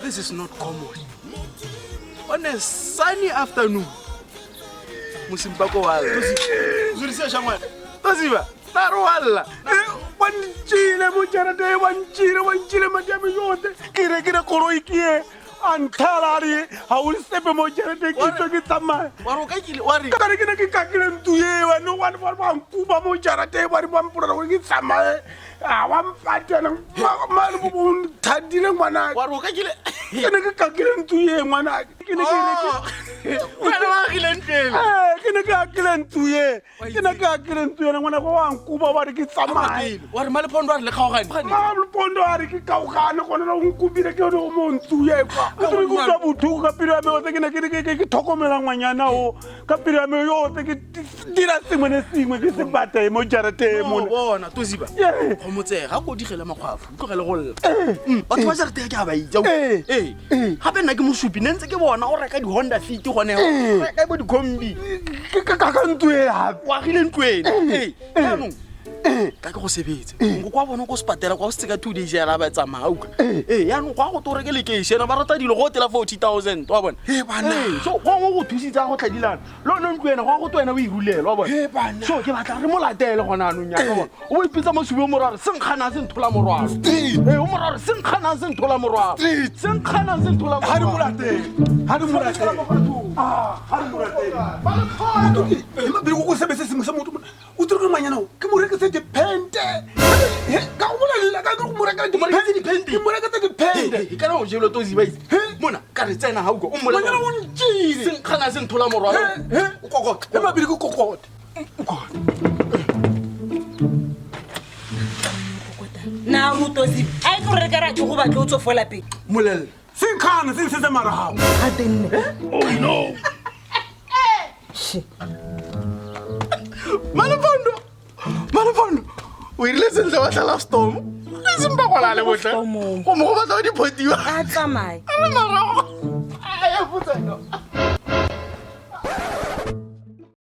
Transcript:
This is not common. On a sunny afternoon, Musimbako Zulisia Shaman, Taziva, Tarwala, one chile, Mujarade, one chile, Madame Yote, Kira Koroiki, Nthola, I will step a Mujarade, Kitama, Warokaki, Wari, Kakin to you, and no one for one Kuba Mujarade, one for Sama. One pattern, Malbun, Tadina, Mana, Warokaki, Kakin to you, Mana. Kina kilen tuye na mwana kwa nkuba wari ki samai wari malipondo ari le khawgani malipondo ari ki kawgana kona na nkubire ke do montuye kwa turi ku tsa buthu ka pira me ote ke thokomela ngwanyana o ka pira me yo ote ke dira sengwe ne sengwe ke se bata mo jarate mo bona toziba go motse ga go digela makgwafu tlogele go lla batho ba jarate ke a ba itsa gape nna ke mosupi ne ntse ke bona o reka di Honda Fit gone reka bo di kombi ka ntwe wa gile ntwene ka go sebetse go kwa bona go spatela kwa se ka 2 days ya ba tsamaya uka ya no kwa go to reke lekešena ba rata dilo go tela 40,000 wa bona bana so go thusitsa go tlhadilana lo no ntwena go twena o irulela wa bona so ke batla re mo latele gona no nya ka bona o ipitsa mo subo moraro senkgana se Nthola morwalo o moraro senkgana se Nthola morwalo senkgana se Nthola morwalo ha di mo latele ha di mo latele ha di mo latele ba le go go sebetse sengwe sa motho o tlo manyana ke mo reke se depende ka go bolela ka go mo reka depende ke mo reka depende ka no jelo to ziba mona ka re tsena ha ugo o mo manyana o ntjile senkgana se Nthola morwalo o kokota e mabili go kokota na mutozi ai go reka ra go batla o tsofola pe molel senkgana se se marao ha tenne oh no Malapondo, we listen to what I love storm. Listen back while I live with her. Come over to the podium. a tsamai I am